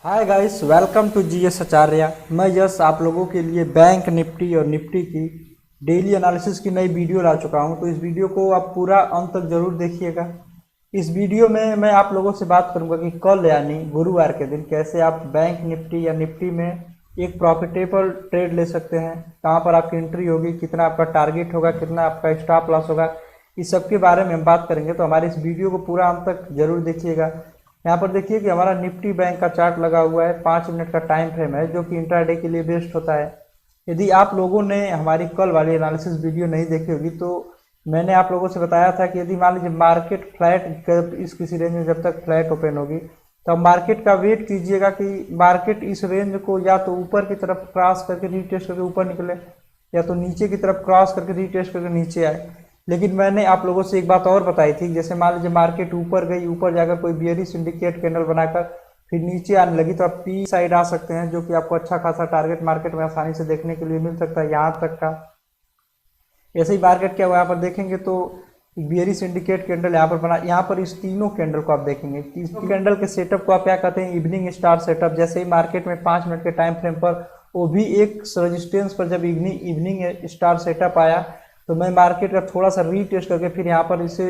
Hi guys, welcome to GS Acharya. मैं यश आप लोगों के लिए बैंक निफ्टी और निफ्टी की डेली एनालिसिस की नई वीडियो ला चुका हूं। तो इस वीडियो को आप पूरा अंत तक जरूर देखिएगा। इस वीडियो में मैं आप लोगों से बात करूंगा कि कल यानी गुरुवार के दिन कैसे आप बैंक निफ्टी या निफ्टी में एक प्रॉफिटेबल ट्रेड ले सकते हैं, कहाँ पर आपकी एंट्री होगी, कितना आपका टारगेट होगा, कितना आपका स्टॉप लॉस होगा, इस सब के बारे में हम बात करेंगे। तो हमारे इस वीडियो को पूरा अंत तक जरूर देखिएगा। यहाँ पर देखिए कि हमारा निफ्टी बैंक का चार्ट लगा हुआ है, 5 मिनट का टाइम फ्रेम है जो कि इंट्राडे के लिए बेस्ट होता है। यदि आप लोगों ने हमारी कल वाली एनालिसिस वीडियो नहीं देखी होगी तो मैंने आप लोगों से बताया था कि यदि मान लीजिए मार्केट फ्लैट इस किसी रेंज में जब तक फ्लैट ओपन होगी तो आप मार्केट का वेट कीजिएगा कि मार्केट इस रेंज को या तो ऊपर की तरफ क्रॉस करके रीटेस्ट करके ऊपर निकले या तो नीचे की तरफ क्रॉस करके रीटेस्ट करके नीचे आए। लेकिन मैंने आप लोगों से एक बात और बताई थी, जैसे मान लीजिए मार्केट ऊपर गई, ऊपर जाकर कोई बियरिश सिंडिकेट कैंडल बनाकर फिर नीचे आने लगी तो आप पी साइड आ सकते हैं, जो कि आपको अच्छा खासा टारगेट मार्केट में आसानी से देखने के लिए मिल सकता है यहाँ तक का। ऐसे ही मार्केट क्या हुआ यहाँ पर देखेंगे तो बियरिश सिंडिकेट कैंडल यहाँ पर बना। यहाँ पर इस तीनों कैंडल को आप देखेंगे, इस कैंडल के सेटअप को आप क्या कहते हैं, इवनिंग स्टार सेटअप। जैसे ही मार्केट में 5 मिनट के टाइम फ्रेम पर वो भी एक रेजिस्टेंस पर जब इवनिंग स्टार सेटअप आया तो मैं मार्केट का थोड़ा सा रीटेस्ट करके फिर यहाँ पर इसे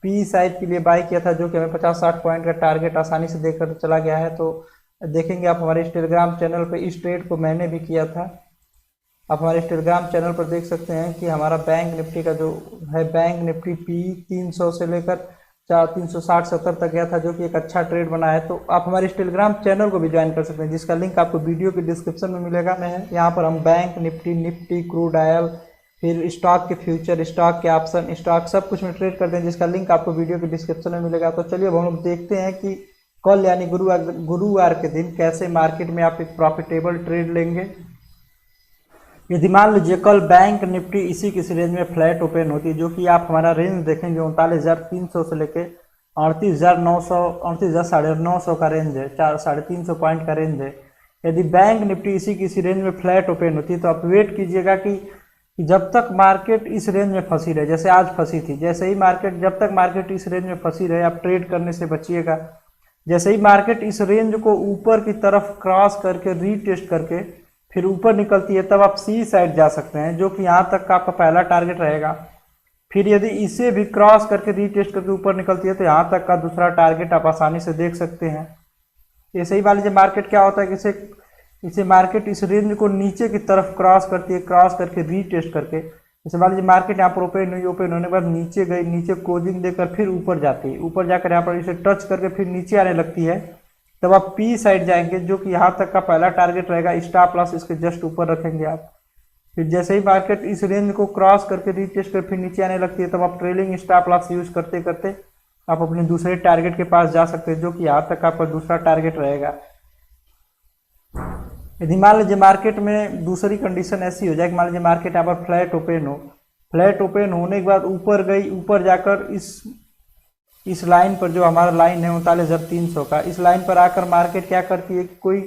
पी साइड के लिए बाय किया था, जो कि हमें 50-60 पॉइंट का टारगेट आसानी से देकर चला गया है। तो देखेंगे आप हमारे टेलीग्राम चैनल पर इस ट्रेड को मैंने भी किया था। आप हमारे टेलीग्राम चैनल पर देख सकते हैं कि हमारा बैंक निफ्टी का जो है, बैंक निफ्टी पी 300 से लेकर 360-70 तक गया था, जो कि एक अच्छा ट्रेड बना है। तो आप हमारे इस टेलीग्राम चैनल को भी ज्वाइन कर सकते हैं, जिसका लिंक आपको वीडियो के डिस्क्रिप्शन में मिलेगा। यहाँ पर हम बैंक निफ्टी क्रूड ऑयल, फिर स्टॉक के फ्यूचर, स्टॉक के ऑप्शन, स्टॉक सब कुछ में ट्रेड करते हैं, जिसका लिंक आपको वीडियो के डिस्क्रिप्शन में मिलेगा। तो चलिए अब हम लोग देखते हैं कि कल यानी गुरुवार के दिन कैसे मार्केट में आप एक प्रॉफिटेबल ट्रेड लेंगे। यदि मान लीजिए कल बैंक निफ्टी इसी किसी रेंज में फ्लैट ओपन होती है, जो कि आप हमारा रेंज देखेंगे 39,300 से लेके 38,900 38,950 का रेंज है, 350 पॉइंट का रेंज है। यदि बैंक निफ्टी इसी किसी रेंज में फ्लैट ओपन होती है तो आप वेट कीजिएगा कि जब तक मार्केट इस रेंज में फंसी रहे, जैसे आज फंसी थी, जैसे ही मार्केट जब तक मार्केट इस रेंज में फंसी रहे आप ट्रेड करने से बचिएगा। जैसे ही मार्केट इस रेंज को ऊपर की तरफ क्रॉस करके रीटेस्ट करके फिर ऊपर निकलती है तब आप सी साइड जा सकते हैं, जो कि यहाँ तक का आपका पहला टारगेट रहेगा। फिर यदि इसे भी क्रॉस करके रीटेस्ट करके ऊपर निकलती है तो यहाँ तक का दूसरा टारगेट आप आसानी से देख सकते हैं। ऐसे ही मान लीजिए मार्केट क्या होता है कि इसे मार्केट इस रेंज को नीचे की तरफ क्रॉस करती है, क्रॉस करके रीटेस्ट करके, जैसे मान लीजिए मार्केट यहाँ पर ओपन हुई, ओपन होने के बाद नीचे गई, नीचे क्लोजिंग देकर फिर ऊपर जाती है, ऊपर जाकर यहाँ पर इसे टच करके फिर नीचे आने लगती है, तब आप पी साइड जाएंगे, जो कि यहाँ तक का पहला टारगेट रहेगा। स्टॉप लॉस इसके जस्ट ऊपर रखेंगे आप। फिर जैसे ही मार्केट इस रेंज को क्रॉस करके रीटेस्ट कर फिर नीचे आने लगती है तब आप ट्रेलिंग स्टॉप लॉस यूज करते करते आप अपने दूसरे टारगेट के पास जा सकते हैं, जो कि यहाँ तक आपका दूसरा टारगेट रहेगा। यदि मान लीजिए मार्केट में दूसरी कंडीशन ऐसी हो जाए कि मान लीजिए मार्केट यहाँ पर फ्लैट ओपन हो, फ्लैट ओपन होने के बाद ऊपर गई, ऊपर जाकर इस लाइन पर जो हमारा लाइन है 39,300 का, इस लाइन पर आकर मार्केट क्या करती है, कोई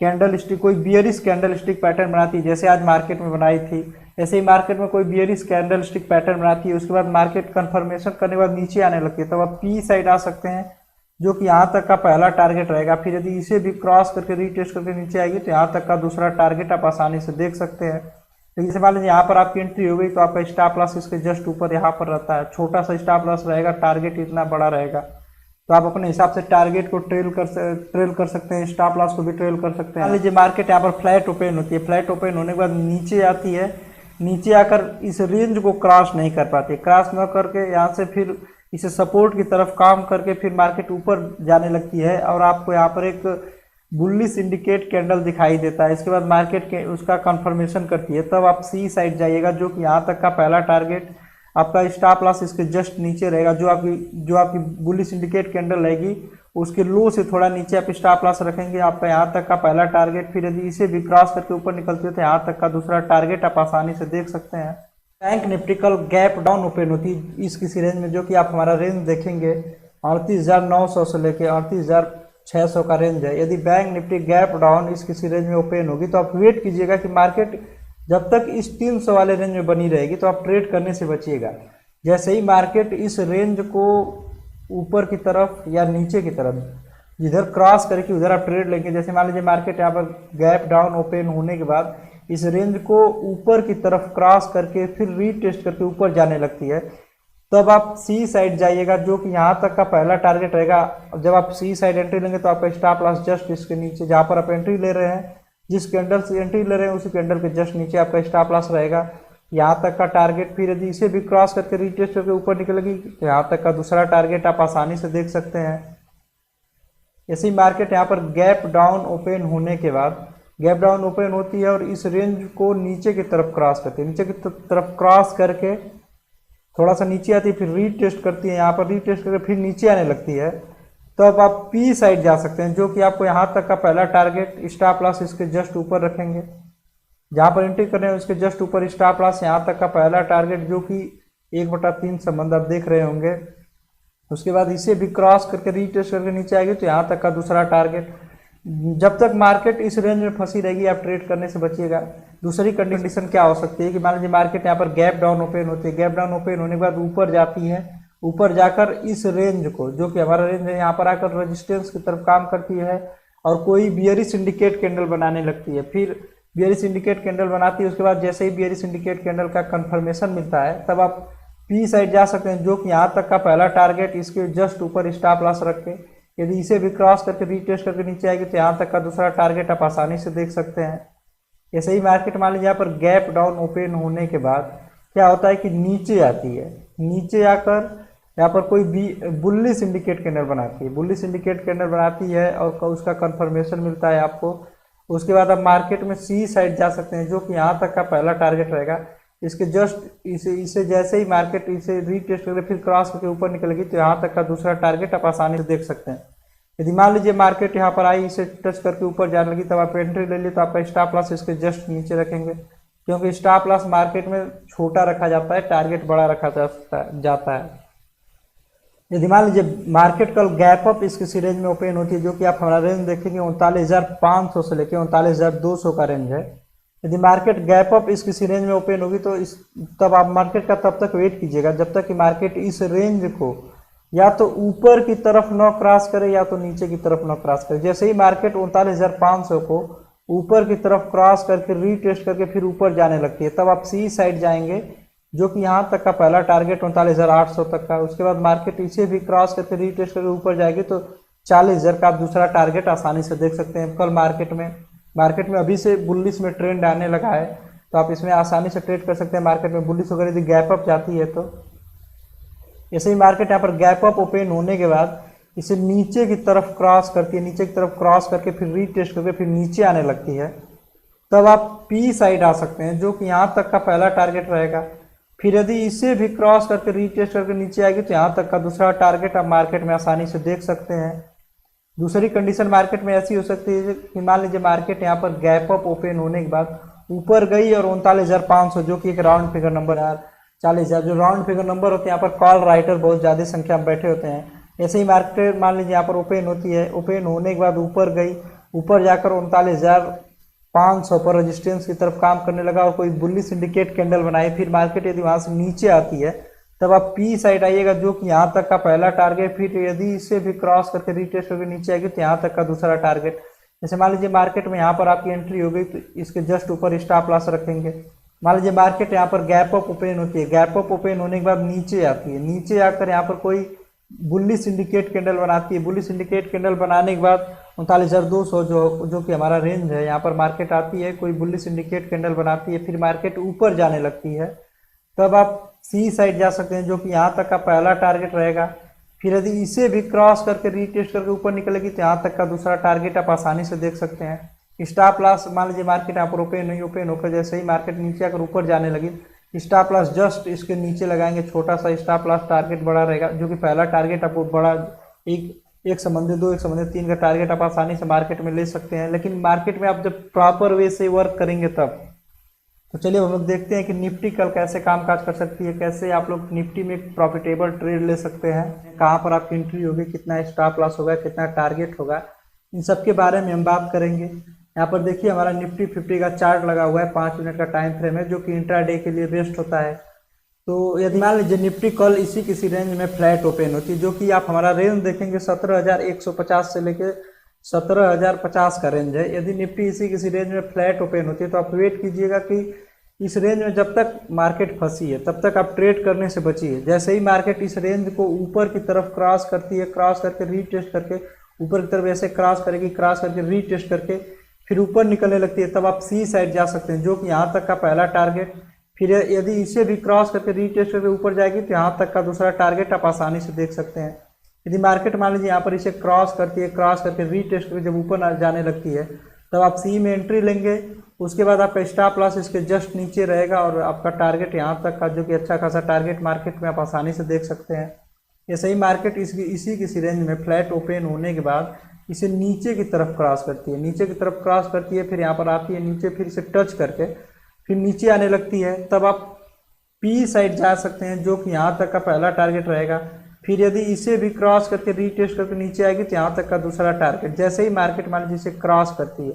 कैंडल स्टिक, कोई बियरिश कैंडल स्टिक पैटर्न बनाती है, जैसे आज मार्केट में बनाई थी। ऐसे ही मार्केट में कोई बियरिश कैंडल स्टिक पैटर्न बनाती है, उसके बाद मार्केट कंफर्मेशन करने के बाद नीचे आने लगती है, तब आप पी साइड आ सकते हैं, जो कि यहाँ तक का पहला टारगेट रहेगा। फिर यदि इसे भी क्रॉस करके रीटेस्ट करके नीचे आएगी तो यहाँ तक का दूसरा टारगेट आप आसानी से देख सकते हैं। तो जैसे मान लीजिए यहाँ पर आपकी एंट्री हो गई तो आपका स्टॉप लॉस इसके जस्ट ऊपर यहाँ पर रहता है, छोटा सा स्टॉप लॉस रहेगा, टारगेट इतना बड़ा रहेगा। तो आप अपने हिसाब से टारगेट को ट्रेल कर सकते हैं, स्टॉप लॉस को भी ट्रेल कर सकते हैं। मान लीजिए मार्केट यहाँ पर फ्लैट ओपन होती है, फ्लैट ओपन होने के बाद नीचे आती है, नीचे आकर इस रेंज को क्रॉस नहीं कर पाती, क्रॉस न करके यहाँ से फिर इसे सपोर्ट की तरफ काम करके फिर मार्केट ऊपर जाने लगती है और आपको यहाँ पर एक बुलिश इंडिकेट कैंडल दिखाई देता है। इसके बाद मार्केट के उसका कंफर्मेशन करती है, तब आप सी साइड जाइएगा, जो कि यहाँ तक का पहला टारगेट आपका स्टॉप लॉस इसके जस्ट नीचे रहेगा। जो आपकी बुलिश इंडिकेट कैंडल रहेगी उसके लो से थोड़ा नीचे आप स्टॉप लॉस रखेंगे, आपका यहाँ तक का पहला टारगेट। फिर यदि इसे भी क्रॉस करके ऊपर निकलती है तो यहाँ तक का दूसरा टारगेट आप आसानी से देख सकते हैं। बैंक निफ्टी कल गैप डाउन ओपन होती है इस किसी रेंज में, जो कि आप हमारा रेंज देखेंगे 38,900 से लेके 38,600 का रेंज है। यदि बैंक निफ्टी गैप डाउन इस किसी रेंज में ओपन होगी तो आप वेट कीजिएगा कि मार्केट जब तक इस 300 वाले रेंज में बनी रहेगी तो आप ट्रेड करने से बचिएगा। जैसे ही मार्केट इस रेंज को ऊपर की तरफ या नीचे की तरफ इधर क्रॉस करके उधर आप ट्रेड लेंगे। जैसे मान लीजिए मार्केट यहाँ पर गैप डाउन ओपन होने के बाद इस रेंज को ऊपर की तरफ क्रॉस करके फिर रीटेस्ट करके ऊपर जाने लगती है, तब आप सी साइड जाइएगा, जो कि यहाँ तक का पहला टारगेट रहेगा। जब आप सी साइड एंट्री लेंगे तो आपका स्टॉप लॉस जस्ट इसके नीचे, जहाँ पर आप एंट्री ले रहे हैं, जिस कैंडल से एंट्री ले रहे हैं उसी कैंडल के जस्ट नीचे आपका स्टॉप लॉस रहेगा। यहाँ तक का टारगेट फिर यदि इसे भी क्रॉस करके रीटेस्ट करके ऊपर निकलेगी तो यहाँ तक का दूसरा टारगेट आप आसानी से देख सकते हैं। ऐसे ही मार्केट यहाँ पर गैप डाउन ओपन होने के बाद, गैप डाउन ओपन होती है और इस रेंज को नीचे की तरफ क्रॉस करती है, नीचे की तरफ क्रॉस करके थोड़ा सा नीचे आती है, फिर रीटेस्ट करती है, यहाँ पर रीटेस्ट करके फिर नीचे आने लगती है, तो अब आप पी साइड जा सकते हैं, जो कि आपको यहाँ तक का पहला टारगेट स्टॉप लॉस इसके जस्ट ऊपर रखेंगे। जहाँ पर एंट्री कर रहे हैं उसके जस्ट ऊपर स्टॉप लॉस, यहाँ तक का पहला टारगेट जो कि 1/3 संबंध आप देख रहे होंगे। उसके बाद इसे भी क्रॉस करके रीटेस्ट करके नीचे आएगी तो यहाँ तक का दूसरा टारगेट। जब तक मार्केट इस रेंज में फंसी रहेगी आप ट्रेड करने से बचिएगा। दूसरी कंडीशन क्या हो सकती है कि मान लीजिए मार्केट यहाँ पर गैप डाउन ओपन होती है, गैप डाउन ओपन होने के बाद ऊपर जाती है, ऊपर जाकर इस रेंज को, जो कि हमारा रेंज है, यहाँ पर आकर रेजिस्टेंस की तरफ काम करती है और कोई बियरिश सिंडिकेट कैंडल बनाने लगती है। फिर बियरिश सिंडिकेट कैंडल बनाती है, उसके बाद जैसे ही बियरिश सिंडिकेट कैंडल का कंफर्मेशन मिलता है तब आप पी साइड जा सकते हैं, जो कि यहाँ तक का पहला टारगेट इसके जस्ट ऊपर स्टॉप लॉस रख के, यदि इसे भी क्रॉस करके रीटेस्ट करके नीचे आएगी तो यहाँ तक का दूसरा टारगेट आप आसानी से देख सकते हैं। ऐसे ही मार्केट मान लीजिए यहाँ पर गैप डाउन ओपन होने के बाद क्या होता है कि नीचे आती है, नीचे आकर यहाँ पर कोई भी बुल्ली सिंडिकेट कैंडल बनाती है, बुल्ली सिंडिकेट कैंडल बनाती है और उसका कंफर्मेशन मिलता है आपको। उसके बाद आप मार्केट में सी साइड जा सकते हैं, जो कि यहाँ तक का पहला टारगेट रहेगा। इसके जस्ट इसे जैसे ही मार्केट इसे रीटेस्ट करके फिर क्रॉस करके ऊपर निकलेगी तो यहाँ तक का दूसरा टारगेट आप आसानी से देख सकते हैं। यदि मान लीजिए मार्केट यहाँ पर आई, इसे टच करके ऊपर जाने लगी, तब आप एंट्री ले लिए तो आपका स्टॉप लॉस इसके जस्ट नीचे रखेंगे, क्योंकि स्टॉप लॉस मार्केट में छोटा रखा जाता है, टारगेट बड़ा रखा जाता है। यदि मान लीजिए मार्केट कल गैप अप इस किसी रेंज में ओपन होती है, जो कि आप हमारा रेंज देखेंगे 39,500 से लेकर 39,200 का रेंज है। यदि मार्केट गैप अप इस किसी रेंज में ओपन होगी तो तब आप मार्केट का तब तक वेट कीजिएगा जब तक कि मार्केट इस रेंज को या तो ऊपर की तरफ न क्रॉस करे या तो नीचे की तरफ न क्रॉस करे। जैसे ही मार्केट 39,500 को ऊपर की तरफ क्रॉस करके रीटेस्ट करके फिर ऊपर जाने लगती है, तब आप सी साइड जाएंगे, जो कि यहाँ तक का पहला टारगेट 39,800 तक का। उसके बाद मार्केट इसे भी क्रॉस करके रीटेस्ट करके ऊपर जाएगी तो 40,000 का आप दूसरा टारगेट आसानी से देख सकते हैं। कल मार्केट में अभी से बुलिश में ट्रेंड आने लगा है, तो आप इसमें आसानी से ट्रेड कर सकते हैं। मार्केट में बुलिश वगैरह यदि गैप अप जाती है तो ऐसे ही मार्केट यहाँ पर गैप अप ओपन होने के बाद इसे नीचे की तरफ क्रॉस करती है, नीचे की तरफ क्रॉस करके फिर रीटेस्ट करके फिर नीचे आने लगती है, तब आप पी साइड आ सकते हैं, जो कि यहाँ तक का पहला टारगेट रहेगा। फिर यदि इसे भी क्रॉस करके रीटेस्ट करके नीचे आएगी तो यहाँ तक का दूसरा टारगेट आप मार्केट में आसानी से देख सकते हैं। दूसरी कंडीशन मार्केट में ऐसी हो सकती है कि मान लीजिए मार्केट यहाँ पर गैप अप ओपन होने के बाद ऊपर गई और 39,500, जो कि एक राउंड फिगर नंबर है, 40,000 जो राउंड फिगर नंबर होते हैं, यहाँ पर कॉल राइटर बहुत ज़्यादा संख्या में बैठे होते हैं। ऐसे ही मार्केट मान लीजिए यहाँ पर ओपन होती है, ओपन होने के बाद ऊपर गई, ऊपर जाकर 39,500 पर रेजिस्टेंस की तरफ काम करने लगा और कोई बुल्ली सिंडिकेट कैंडल बनाई। फिर मार्केट यदि वहाँ से नीचे आती है तब आप पी साइड आइएगा, जो कि यहाँ तक का पहला टारगेट। फिर यदि इसे भी क्रॉस करके रीटेस्ट करके नीचे आएगी तो यहाँ तक का दूसरा टारगेट। जैसे मान लीजिए मार्केट में यहाँ पर आपकी एंट्री हो गई तो इसके जस्ट ऊपर स्टॉप लॉस रखेंगे। मान लीजिए मार्केट यहाँ पर गैप अप ओपन होती है, गैप अप ओपन होने के बाद नीचे आती है, नीचे आकर यहाँ पर कोई बुल्ली सिंडिकेट कैंडल बनाती है। बुल्ली सिंडिकेट कैंडल बनाने के बाद 39,200 जो कि हमारा रेंज है, यहाँ पर मार्केट आती है, कोई बुल्ली सिंडिकेट कैंडल बनाती है, फिर मार्केट ऊपर जाने लगती है, तब आप सी साइड जा सकते हैं, जो कि यहाँ तक का पहला टारगेट रहेगा। फिर यदि इसे भी क्रॉस करके रीटेस्ट करके ऊपर निकलेगी तो यहाँ तक का दूसरा टारगेट आप आसानी से देख सकते हैं। स्टॉप लॉस मान लीजिए मार्केट यहाँ पर ओपन होकर जैसे ही मार्केट नीचे आकर ऊपर जाने लगी, स्टॉप लॉस जस्ट इसके नीचे लगाएंगे, छोटा सा स्टॉप लॉस, टारगेट बड़ा रहेगा, जो कि पहला टारगेट आपको बड़ा एक संबंधी 2 एक संबंधी 3 का टारगेट आप आसानी से मार्केट में ले सकते हैं। लेकिन मार्केट में आप जब प्रॉपर वे से वर्क करेंगे तब। तो चलिए हम लोग देखते हैं कि निफ्टी कल कैसे कामकाज कर सकती है, कैसे आप लोग निफ्टी में प्रॉफिटेबल ट्रेड ले सकते हैं, कहाँ पर आपकी एंट्री होगी, कितना स्टॉप लॉस होगा, कितना टारगेट होगा, इन सब के बारे में हम बात करेंगे। यहाँ पर देखिए हमारा निफ्टी 50 का चार्ट लगा हुआ है, 5 मिनट का टाइम फ्रेम है, जो कि इंट्राडे के लिए बेस्ट होता है। तो यदि मान लीजिए निफ्टी कल इसी किसी रेंज में फ्लैट ओपन होती है, जो कि आप हमारा रेंज देखेंगे 17,150 से लेके 17,050 का रेंज है। यदि निफ्टी इसी किसी रेंज में फ्लैट ओपन होती है तो आप वेट कीजिएगा कि इस रेंज में जब तक मार्केट फंसी है तब तक आप ट्रेड करने से बचिए। जैसे ही मार्केट इस रेंज को ऊपर की तरफ क्रॉस करती है, क्रॉस करके रीटेस्ट करके ऊपर की तरफ ऐसे क्रॉस करेगी, क्रॉस करके रीटेस्ट करके फिर ऊपर निकलने लगती है, तब आप सी साइड जा सकते हैं, जो कि यहाँ तक का पहला टारगेट। फिर यदि इसे भी क्रॉस करके रीटेस्ट करके ऊपर जाएगी तो यहाँ तक का दूसरा टारगेट आप आसानी से देख सकते हैं। यदि मार्केट मान लीजिए यहाँ पर इसे क्रॉस करती है, क्रॉस करके रीटेस्ट करके जब ऊपर जाने लगती है तब आप सी में एंट्री लेंगे। उसके बाद आपका स्टॉप लॉस इसके जस्ट नीचे रहेगा और आपका टारगेट यहाँ तक का, जो कि अच्छा खासा टारगेट मार्केट में आप आसानी से देख सकते हैं। ऐसे ही मार्केट इसी किसी रेंज में फ्लैट ओपन होने के बाद इसे नीचे की तरफ क्रॉस करती है, नीचे की तरफ क्रॉस करती है, फिर यहाँ पर आती है नीचे, फिर इसे टच करके फिर नीचे आने लगती है, तब आप पी साइड जा सकते हैं, जो कि यहाँ तक का पहला टारगेट रहेगा। फिर यदि इसे भी क्रॉस करके रीटेस्ट करके नीचे आएगी तो यहाँ तक का दूसरा टारगेट। जैसे ही मार्केट मान लीजिए इसे क्रॉस करती है,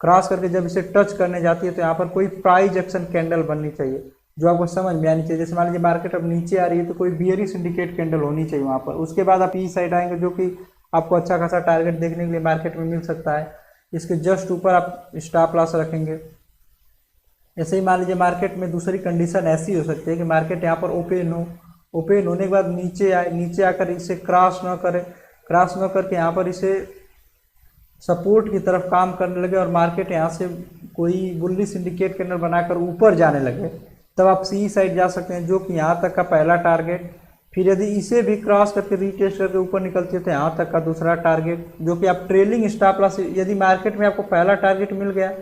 क्रॉस करके जब इसे टच करने जाती है तो यहाँ पर कोई प्राइस एक्शन कैंडल बननी चाहिए जो आपको समझ में आनी चाहिए। जैसे मान लीजिए मार्केट अब नीचे आ रही है तो कोई बियरिश इंडिकेट कैंडल होनी चाहिए वहाँ पर। उसके बाद आप ई साइड आएंगे, जो कि आपको अच्छा खासा टारगेट देखने के लिए मार्केट में मिल सकता है। इसके जस्ट ऊपर आप स्टॉप लॉस रखेंगे। ऐसे ही मान लीजिए मार्केट में दूसरी कंडीशन ऐसी हो सकती है कि मार्केट यहाँ पर ओपन हो, ओपन होने के बाद नीचे आए, नीचे आकर इसे क्रॉस न करे, क्रॉस न करके यहाँ पर इसे सपोर्ट की तरफ काम करने लगे और मार्केट यहाँ से कोई बुलिश इंडिकेट कैंडल बनाकर ऊपर जाने लगे, तब आप सी साइड जा सकते हैं, जो कि यहाँ तक का पहला टारगेट। फिर यदि इसे भी क्रॉस करके रीटेस्ट करके ऊपर निकलती है तो यहाँ तक का दूसरा टारगेट, जो कि आप ट्रेलिंग स्टॉप लॉस। यदि मार्केट में आपको पहला टारगेट मिल गया,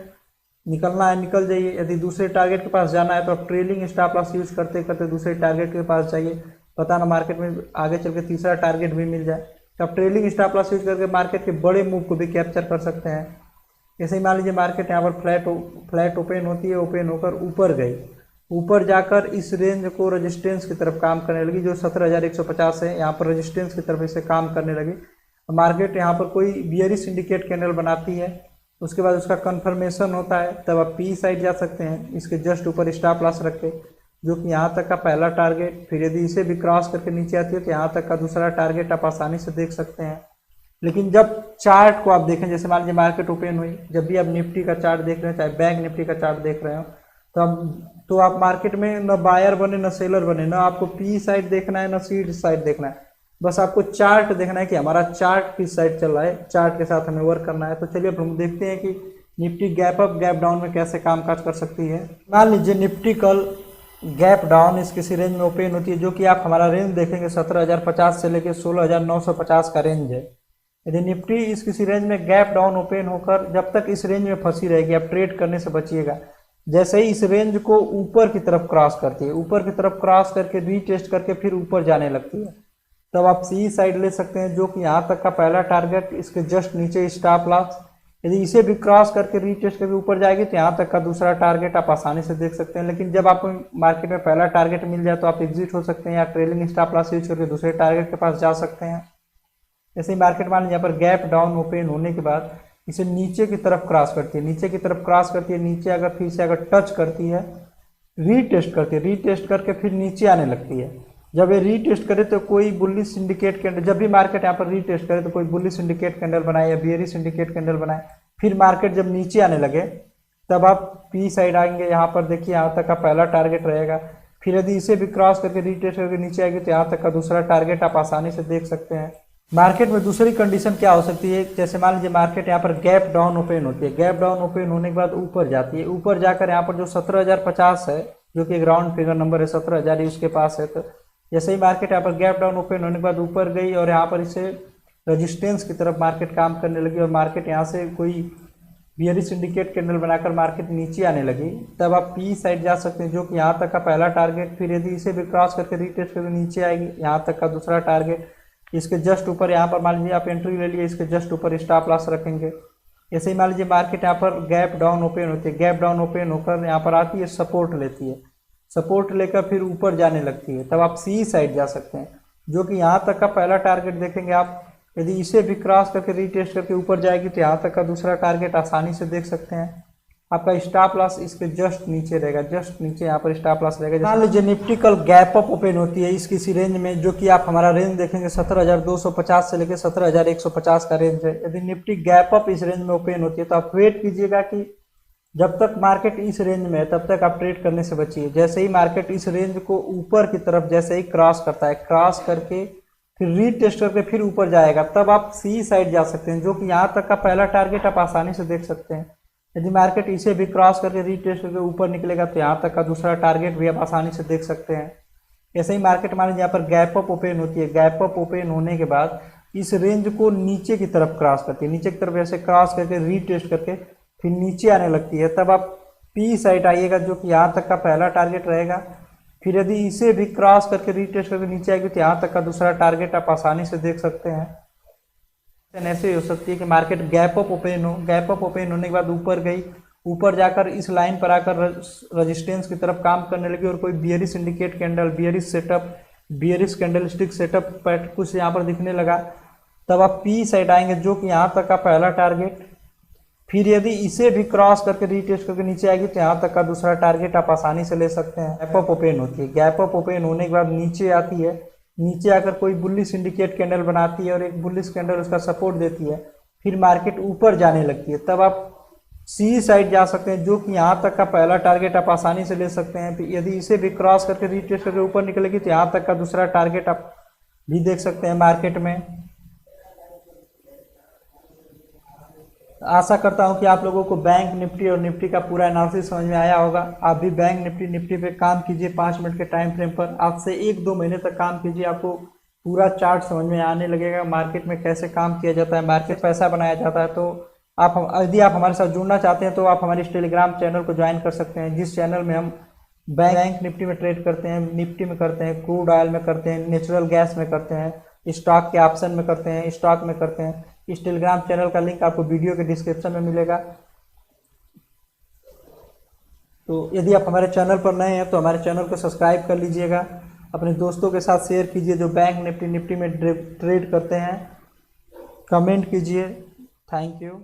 निकलना है निकल जाइए, यदि दूसरे टारगेट के पास जाना है तो आप ट्रेलिंग स्टॉप लॉस यूज करते करते दूसरे टारगेट के पास जाइए, पता ना मार्केट में आगे चल के तीसरा टारगेट भी मिल जाए, तो आप ट्रेलिंग स्टॉप लॉस यूज करके मार्केट के बड़े मूव को भी कैप्चर कर सकते हैं। जैसे ही मान लीजिए मार्केट यहाँ पर फ्लैट ओपन होती है, ओपन होकर ऊपर गई, ऊपर जाकर इस रेंज को रेजिस्टेंस की तरफ काम करने लगी, जो 17,150 है, यहाँ पर रेजिस्टेंस की तरफ इसे काम करने लगी। मार्केट यहाँ पर कोई बियरिश इंडिकेट कैंडल बनाती है, उसके बाद उसका कंफर्मेशन होता है, तब आप पी साइड जा सकते हैं, इसके जस्ट ऊपर स्टॉप लॉस रख के, जो कि यहाँ तक का पहला टारगेट। फिर यदि इसे भी क्रॉस करके नीचे आती है तो यहाँ तक का दूसरा टारगेट आप आसानी से देख सकते हैं। लेकिन जब चार्ट को आप देखें, जैसे मान लीजिए मार्केट ओपन हुई, जब भी आप निफ्टी का चार्ट देख रहे हैं, चाहे बैंक निफ्टी का चार्ट देख रहे हो, तो आप मार्केट में न बायर बने न सेलर बने, न आपको पी साइड देखना है न सी साइड देखना है, बस आपको चार्ट देखना है कि हमारा चार्ट किस साइड चल रहा है, चार्ट के साथ हमें वर्क करना है। तो चलिए अब हम देखते हैं कि Nifty gap up gap down में कैसे कामकाज कर सकती है। मान लीजिए निफ्टी कल गैप डाउन इस किसी रेंज में ओपन होती है, जो कि आप हमारा रेंज देखेंगे 17,050 से लेकर 16,950 का रेंज है। यदि निफ्टी इस किसी रेंज में गैप डाउन ओपन होकर जब तक इस रेंज में फंसी रहेगी, आप ट्रेड करने से बचिएगा। जैसे ही इस रेंज को ऊपर की तरफ क्रॉस करती है, ऊपर की तरफ क्रॉस करके रीटेस्ट करके फिर ऊपर जाने लगती है, तब आप सी साइड ले सकते हैं, जो कि यहाँ तक का पहला टारगेट, इसके जस्ट नीचे स्टॉप लॉस। यदि इसे भी क्रॉस करके रीटेस्ट करके ऊपर जाएगी तो यहाँ तक का दूसरा टारगेट आप आसानी से देख सकते हैं। लेकिन जब आपको मार्केट में पहला टारगेट मिल जाए तो आप एग्जिट हो सकते हैं या ट्रेलिंग स्टॉप लॉस यूज करके दूसरे टारगेट के पास जा सकते हैं। जैसे ही मार्केट मान लीजिए यहाँ पर गैप डाउन ओपन होने के बाद इसे नीचे की तरफ क्रॉस करती है, नीचे की तरफ क्रॉस करती है, नीचे अगर फिर से अगर टच करती है, रीटेस्ट करती है, रीटेस्ट करके फिर नीचे आने लगती है। जब ये रीटेस्ट करे तो कोई बुलिश इंडिकेट कैंडल, जब भी मार्केट यहाँ पर रीटेस्ट करे तो कोई बुलिश इंडिकेट कैंडल बनाए या बियरिश इंडिकेट कैंडल बनाए, फिर मार्केट जब नीचे आने लगे तब आप पी साइड आएंगे। यहाँ पर देखिए यहाँ तक का पहला टारगेट रहेगा। फिर यदि इसे भी क्रॉस करके रीटेस्ट करके नीचे आएगी तो यहाँ तक का दूसरा टारगेट आप आसानी से देख सकते हैं। मार्केट में दूसरी कंडीशन क्या हो सकती है, जैसे मान लीजिए मार्केट यहाँ पर गैप डाउन ओपन होती है, गैप डाउन ओपन होने के बाद ऊपर जाती है, ऊपर जाकर यहाँ पर जो 17,050 है, जो कि एक राउंड फिगर नंबर है, 17,000 ही उसके पास है। तो जैसे ही मार्केट यहाँ पर गैप डाउन ओपन होने के बाद ऊपर गई और यहाँ पर इसे रेजिस्टेंस की तरफ मार्केट काम करने लगी और मार्केट यहाँ से कोई बियरिश इंडिकेट कैंडल बनाकर मार्केट नीचे आने लगी, तब आप पी साइड जा सकते हैं, जो कि यहाँ तक का पहला टारगेट। फिर यदि इसे भी क्रॉस करके रीटेस्ट करके नीचे आएगी, यहाँ तक का दूसरा टारगेट। इसके जस्ट ऊपर यहाँ पर मान लीजिए आप एंट्री ले लिए, इसके जस्ट ऊपर स्टॉप लॉस रखेंगे। ऐसे ही मान लीजिए मार्केट यहाँ पर गैप डाउन ओपन होती है, गैप डाउन ओपन होकर यहाँ पर आती है, सपोर्ट लेती है, सपोर्ट लेकर फिर ऊपर जाने लगती है, तब आप सी साइड जा सकते हैं, जो कि यहाँ तक का पहला टारगेट देखेंगे आप। यदि इसे भी क्रॉस करके रीटेस्ट करके ऊपर जाएगी तो यहाँ तक का दूसरा टारगेट आसानी से देख सकते हैं। आपका स्टॉप लॉस इसके जस्ट नीचे रहेगा, जस्ट नीचे यहाँ पर स्टॉप लॉस रहेगा। मान लीजिए निफ्टी कल गैप अप ओपन होती है इस किसी रेंज में, जो कि आप हमारा रेंज देखेंगे 17,250 से लेकर 17,150 का रेंज है। यदि निफ्टी गैप अप इस रेंज में ओपन होती है तो आप वेट कीजिएगा कि जब तक मार्केट इस रेंज में है तब तक आप ट्रेड करने से बचिए। जैसे ही मार्केट इस रेंज को ऊपर की तरफ जैसे ही क्रॉस करता है, क्रॉस करके फिर रीटेस्ट करके फिर ऊपर जाएगा, तब आप सी साइड जा सकते हैं, जो कि यहाँ तक का पहला टारगेट आप आसानी से देख सकते हैं। यदि मार्केट इसे भी क्रॉस करके रीटेस्ट करके ऊपर निकलेगा तो यहाँ तक का दूसरा टारगेट भी आप आसानी से देख सकते हैं। ऐसे ही मार्केट मान लीजिए यहाँ पर गैप अप ओपन होती है, गैप अप ओपन होने के बाद इस रेंज को नीचे की तरफ क्रॉस करती है, नीचे की तरफ ऐसे क्रॉस करके रीटेस्ट करके फिर नीचे आने लगती है, तब आप पी साइड आइएगा, जो कि यहाँ तक का पहला टारगेट रहेगा। फिर यदि इसे भी क्रॉस करके रीटेस्ट करके नीचे आएगी तो यहाँ तक का दूसरा टारगेट आप आसानी से देख सकते हैं। ऐसे हो सकती है कि मार्केट गैप अप ओपन हो, गैप अप ओपन होने के बाद ऊपर गई, ऊपर जाकर इस लाइन पर आकर रजिस्टेंस की तरफ काम करने लगी और कोई bearish indicate candle, bearish setup, bearish candlestick setup PAT कुछ यहाँ पर दिखने लगा, तब आप पी साइड आएंगे, जो कि यहाँ तक का पहला टारगेट। फिर यदि इसे भी क्रॉस करके रीटेस्ट करके नीचे आएगी तो यहाँ तक का दूसरा टारगेट आप आसानी से ले सकते हैं। गैप अप ओपन होती है, गैप अप ओपन होने के बाद नीचे आती है, नीचे आकर कोई बुलिश इंडिकेट कैंडल बनाती है और एक बुलिश कैंडल उसका सपोर्ट देती है, फिर मार्केट ऊपर जाने लगती है, तब आप सी साइड जा सकते हैं, जो कि यहाँ तक का पहला टारगेट आप आसानी से ले सकते हैं। फिर यदि इसे भी क्रॉस करके रीटेस्ट करके ऊपर निकलेगी तो यहाँ तक का दूसरा टारगेट आप भी देख सकते हैं मार्केट में। आशा करता हूं कि आप लोगों को बैंक निफ्टी और निफ्टी का पूरा एनालिसिस समझ में आया होगा। आप भी बैंक निफ्टी पे काम कीजिए 5 मिनट के टाइम फ्रेम पर, आज से 1-2 महीने तक काम कीजिए, आपको पूरा चार्ट समझ में आने लगेगा, मार्केट में कैसे काम किया जाता है, मार्केट पैसा बनाया जाता है। तो यदि आप हमारे साथ जुड़ना चाहते हैं तो आप हमारे इस टेलीग्राम चैनल को ज्वाइन कर सकते हैं, जिस चैनल में हम बैंक निफ्टी में ट्रेड करते हैं, निफ्टी में करते हैं, क्रूड ऑयल में करते हैं, नेचुरल गैस में करते हैं, स्टॉक के ऑप्शन में करते हैं, स्टॉक में करते हैं। इस टेलीग्राम चैनल का लिंक आपको वीडियो के डिस्क्रिप्शन में मिलेगा। तो यदि आप हमारे चैनल पर नए हैं तो हमारे चैनल को सब्सक्राइब कर लीजिएगा, अपने दोस्तों के साथ शेयर कीजिए जो बैंक निफ्टी में ट्रेड करते हैं, कमेंट कीजिए। Thank you.